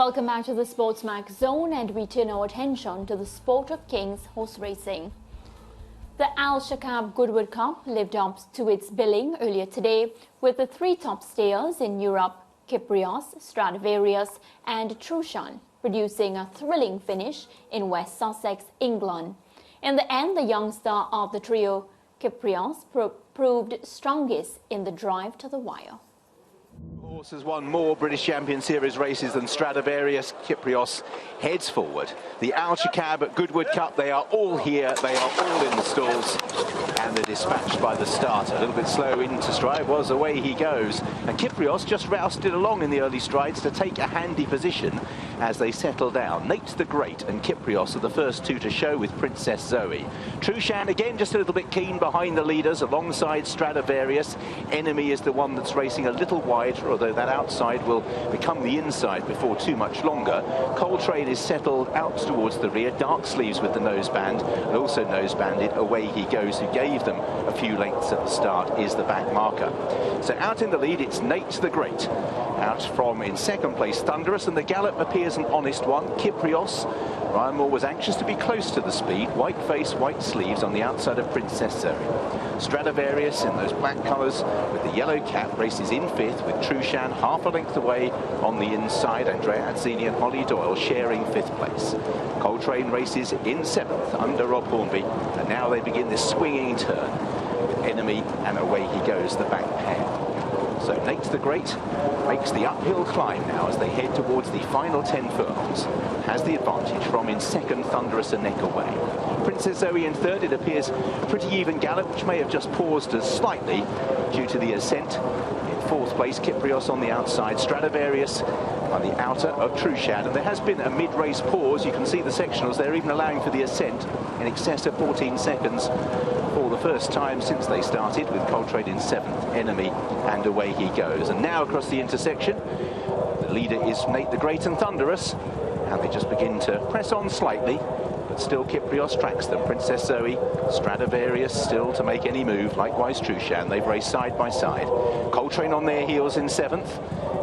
Welcome back to the SportsMax zone, and we turn our attention to the sport of King's horse racing. The Al-Shakab Goodwood Cup lived up to its billing earlier today with the three top stayers in Europe, Kyprios, Stradivarius and Trushan, producing a thrilling finish in West Sussex, England. In the end, the young star of the trio, Kyprios, proved strongest in the drive to the wire. The horse has won more British Champion Series races than Stradivarius. Kyprios heads forward. The Al-Shakab Goodwood Cup, they are all here, they are all in the stalls, and they're dispatched by the starter. A little bit slow into stride, was away he goes. And Kyprios just roused it along in the early strides to take a handy position as they settle down. Nate the Great and Kyprios are the first two to show with Princess Zoe. Trushan again just a little bit keen behind the leaders alongside Stradivarius. Enemy is the one that's racing a little wider, although that outside will become the inside before too much longer. Coltrane is settled out towards the rear, dark sleeves with the noseband, and also nosebanded, away he goes, who gave them a few lengths at the start, is the back marker. So out in the lead, it's Nate the Great. Out from in second place, Thunderous, and the gallop appears an honest one. Kyprios, Ryan Moore was anxious to be close to the speed. White face, white sleeves on the outside of Princess Zoe. Stradivarius in those black colours with the yellow cap races in fifth, with Trushan half a length away on the inside. Andrea Azzini and Holly Doyle sharing fifth place. Coltrane races in seventh under Rob Hornby, and now they begin this swinging turn with Enemy, and away he goes, the back pair. So Nate the Great makes the uphill climb now as they head towards the final 10 furlongs. Has the advantage from in second, Thunderous a neck away. Princess Zoe in third, it appears pretty even gallop, which may have just paused as slightly due to the ascent. In fourth place, Kyprios on the outside, Stradivarius on the outer of Trushan, and there has been a mid-race pause. You can see the sectionals, they're even allowing for the ascent in excess of 14 seconds for the first time since they started, with Coltrane in seventh, Enemy, and away he goes. And now across the intersection, the leader is Nate the Great and Thunderous, and they just begin to press on slightly, but still Kyprios tracks them. Princess Zoe, Stradivarius still to make any move, likewise Trushan. They've raced side by side. Coltrane on their heels in seventh,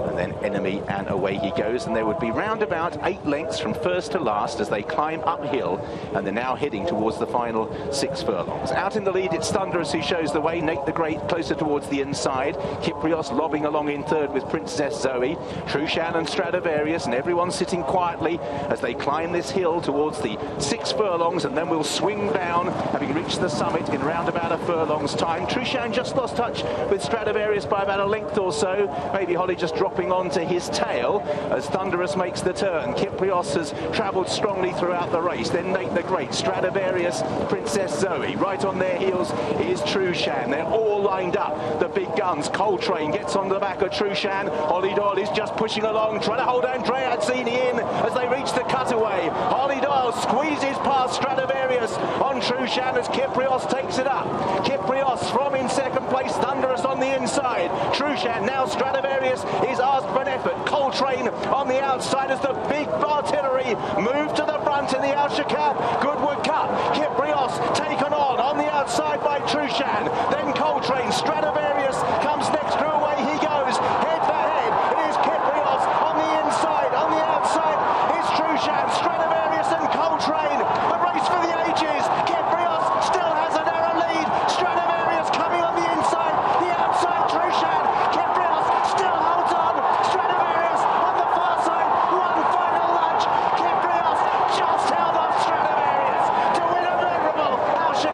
and then Enemy, and away he goes. And there would be round about 8 lengths from first to last as they climb uphill, and they're now heading towards the final 6 furlongs. Out in the lead, it's Thunderous who shows the way. Nate the Great closer towards the inside. Kyprios lobbing along in third with Princess Zoe. Trushan and Stradivarius, and everyone sitting quietly as they climb this hill towards the 6 furlongs, and then we'll swing down, having reached the summit in round about a furlong's time. Trushan just lost touch with Stradivarius by about a length or so. Maybe Holly just dropping onto his tail as Thunderous makes the turn. Kyprios has travelled strongly throughout the race. Then Nate the Great, Stradivarius, Princess Zoe. Right on their heels is Trushan. They're all lined up, the big guns. Coltrane gets on the back of Trushan. Holly Doyle is just pushing along, trying to hold Andrea Azzini in as they reach the cutaway. Holly Doyle squeezes past Stradivarius on Trushan as Kyprios takes it up. Kyprios from in second place, Thunderous on the inside. Trushan, now Stradivarius is asked for an effort. Coltrane on the outside as the big artillery move to the front in the Al-Shakab Goodwood Cup. Kyprios taken on the outside by Trushan. Then Coltrane, Stradivarius comes next through, away he goes. Head for head, it is Kyprios on the inside. On the outside is Trushan, Stradivarius and Coltrane. The race for the ages. Kyprios still has a narrow lead. Stradivarius coming on the inside. The outside Trushan. Kyprios still holds on. Stradivarius on the far side. One final lunge. Kyprios just held off Stradivarius to win a memorable Al-Shakab.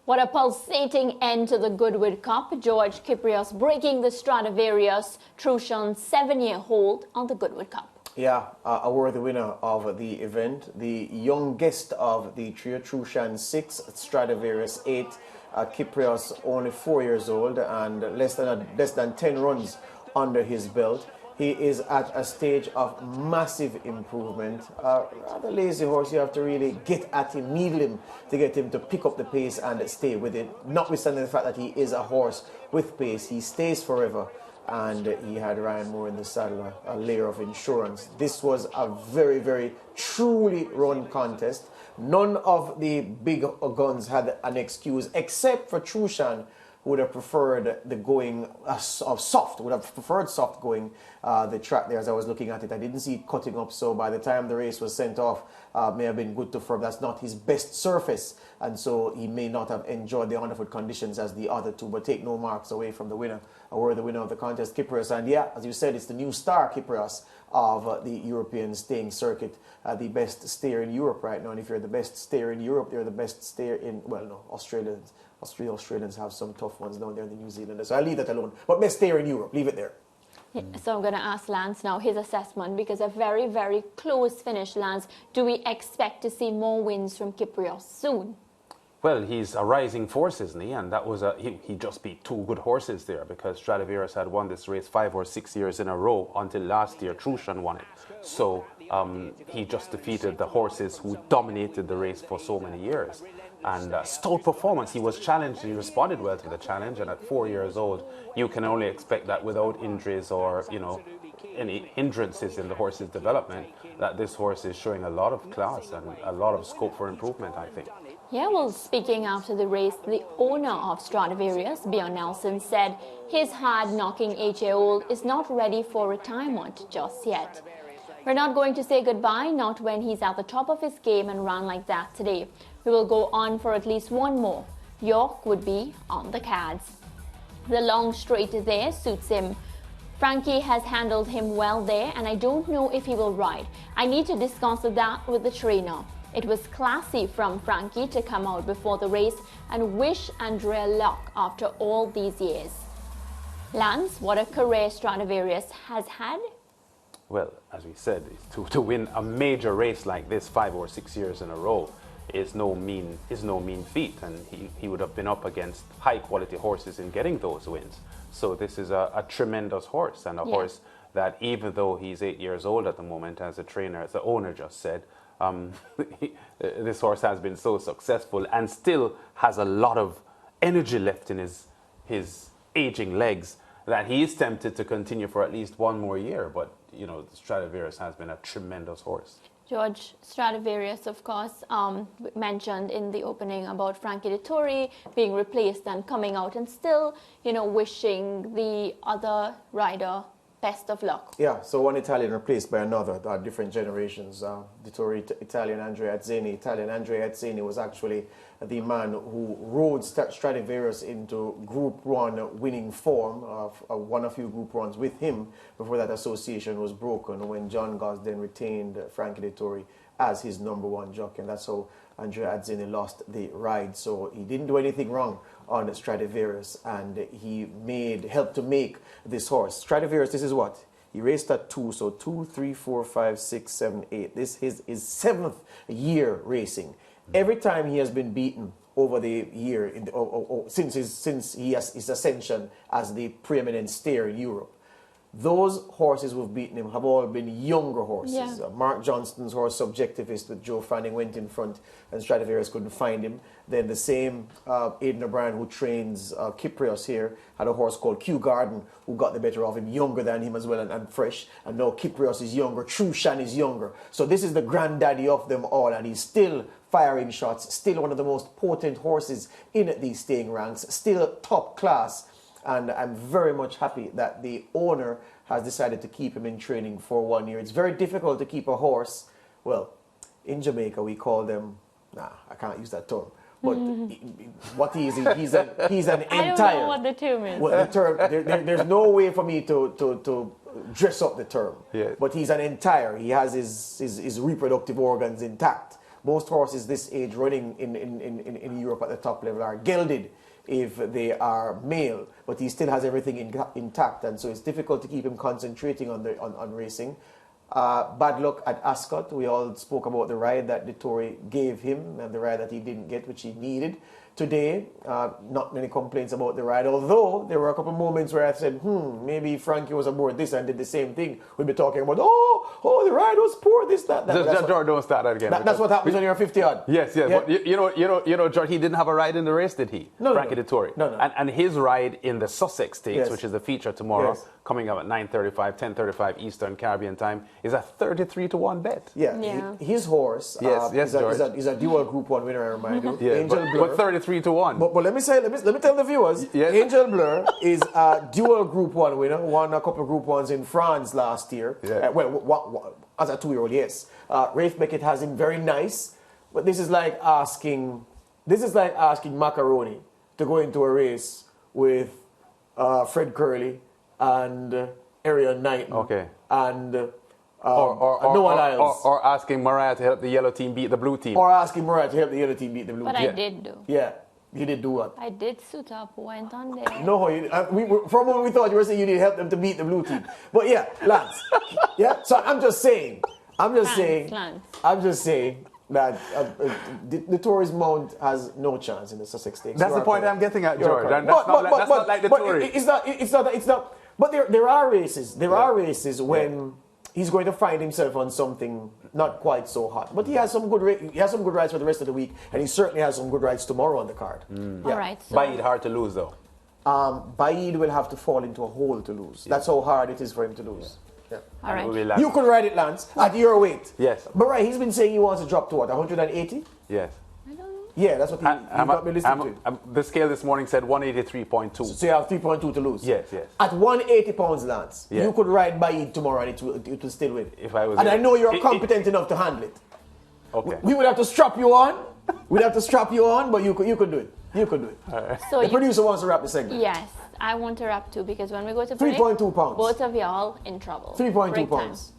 What a pulsating end to the Goodwood Cup. George Kyprios breaking the Stradivarius Trushan 7-year hold on the Goodwood Cup. Yeah, a worthy winner of the event. The youngest of the trio, Trushan 6, Stradivarius 8, Kyprios only 4 years old and less than 10 runs under his belt. He is at a stage of massive improvement. Rather lazy horse, you have to really get at him, needle him to get him to pick up the pace and stay with it. Notwithstanding the fact that he is a horse with pace, he stays forever. And he had Ryan Moore in the saddle, a layer of insurance. This was a very, very truly run contest. None of the big guns had an excuse except for Trushan, would have preferred the going of soft, would have preferred soft going the track there as I was looking at it. I didn't see it cutting up, so by the time the race was sent off, may have been good to firm. That's not his best surface, and so he may not have enjoyed the underfoot conditions as the other two, but take no marks away from the winner, or the winner of the contest, Kyprios. And yeah, as you said, it's the new star, Kyprios, of the European staying circuit, the best stayer in Europe right now. And if you're the best stayer in Europe, you're the best stayer in, well, no, Australians have some tough ones down there, the New Zealanders. So I'll leave that alone. But best stayer in Europe, leave it there. Yeah, so I'm going to ask Lance now his assessment, because a very, very close finish, Lance. Do we expect to see more wins from Kyprios soon? Well, he's a rising force, isn't he? And that was he just beat two good horses there, because Stradivarius had won this race 5 or 6 years in a row until last year Trushan won it. So he just defeated the horses who dominated the race for so many years. And stout performance. He was challenged. He responded well to the challenge. And at 4 years old, you can only expect that without injuries or, you know, any hindrances in the horse's development, that this horse is showing a lot of class and a lot of scope for improvement, I think. Yeah, well, speaking after the race, the owner of Stradivarius, Bjorn Nelson, said his hard-knocking 8-year-old is not ready for retirement just yet. We're not going to say goodbye, not when he's at the top of his game and ran like that today. We will go on for at least one more. York would be on the cards. The long straight there suits him. Frankie has handled him well there, and I don't know if he will ride. I need to discuss that with the trainer. It was classy from Frankie to come out before the race and wish Andrea luck after all these years. Lance, what a career Stradivarius has had. Well, as we said, to win a major race like this 5 or 6 years in a row is no mean feat, and he would have been up against high quality horses in getting those wins. So this is a tremendous horse, and a horse that, even though he's 8 years old at the moment, as a trainer, as the owner just said, this horse has been so successful and still has a lot of energy left in his aging legs, that he is tempted to continue for at least one more year. But, you know, Stradivarius has been a tremendous horse. George, Stradivarius, of course, mentioned in the opening about Frankie Dettori being replaced and coming out and still, you know, wishing the other rider best of luck. Yeah, so one Italian replaced by another, different generations. Dettori, Italian, Andrea Azzeni. Italian Andrea Azzeni was actually the man who rode Stradivarius into Group 1 winning form, won a few Group 1s with him before that association was broken, when John Goss then retained Frankie Dettori as his #1 jockey, and that's how Andrea Azzeni lost the ride. So he didn't do anything wrong on Stradivarius, and he helped to make this horse. Stradivarius, this is what? He raced at 2, so 2, 3, 4, 5, 6, 7, 8. This is his 7th year racing. Every time he has been beaten over the year, since his ascension as the preeminent stayer in Europe, those horses who've beaten him have all been younger horses. Yeah. Mark Johnston's horse, Subjectivist, with Joe Fanning, went in front and Stradivarius couldn't find him. Then the same Aidan O'Brien, who trains Kyprios here, had a horse called Kew Garden, who got the better of him, younger than him as well, and fresh. And now Kyprios is younger, Trushan is younger. So this is the granddaddy of them all, and he's still firing shots, still one of the most potent horses in these staying ranks, still top class. And I'm very much happy that the owner has decided to keep him in training for 1 year. It's very difficult to keep a horse. Well, in Jamaica we call them, I can't use that term. But what he is, he's an entire. I don't know what the term is. Well, the term, there's no way for me to dress up the term. Yeah. But he's an entire. He has his reproductive organs intact. Most horses this age running in Europe at the top level are gelded if they are male, but he still has everything intact, and so it's difficult to keep him concentrating on racing. Bad luck at Ascot. We all spoke about the ride that Dettori gave him and the ride that he didn't get, which he needed. Today, not many complaints about the ride, although there were a couple of moments where I said, maybe Frankie was aboard this and did the same thing. We'd be talking about, the ride was poor, this, that. Don't start that again. That's what happens when you're 50-odd. Yes. Yeah. But you know, George, he didn't have a ride in the race, did he? Frankie Dettori. No. And his ride in the Sussex Stakes, Yes. which is the feature tomorrow, Yes. coming up at 9:35, 10:35 Eastern Caribbean time, is a 33-1 bet. Yeah. His horse Yes, is George. a dual Group 1 winner, I remind you. Yeah, Angel but Blur. 3-1. But let me tell the viewers, Yes. Angel Blur is a dual Group 1 winner, won a couple of Group 1s in France last year. Yeah. As a 2-year-old, yes. Rafe Beckett has him very nice, but this is like asking Macaroni to go into a race with Fred Curley and Arian Knighton. Okay. And Noah Lyles. Or asking Mariah to help the yellow team beat the blue team. Or asking Mariah to help the yellow team beat the blue But team. I did do. Yeah. You did do what? I did suit up, went on there. No, for a moment we thought you were saying you did help them to beat the blue team. But yeah, Lance. Yeah, so I'm just saying that the Tories Mount has no chance in the Sussex Stakes. That's the point I'm getting at, George. And That's not like the Tories. It's not. But there are races. There are races when he's going to find himself on something not quite so hot. But he has some good rides for the rest of the week, and he certainly has some good rides tomorrow on the card. All right. So Baid hard to lose though. Baid will have to fall into a hole to lose. That's how hard it is for him to lose. Yeah. all right. You could ride it, Lance, at your weight. Yes. But right, he's been saying he wants to drop to what, 180? Yes. I don't know. Yeah, that's what he got me listening to. The scale this morning said 183.2. So you have 3.2 to lose. Yes. At 180 pounds, Lance, Yeah. you could ride Baid tomorrow and it will still win. If I was and I know you're it- competent enough to handle it. Okay. We would have to strap you on. We'd have to strap you on, but you could do it. You could do it. So The you, producer wants to wrap the segment. yes, I want to wrap too because when we go to break, 3.2 pounds. both of y'all in trouble. 3.2 Break time. pounds.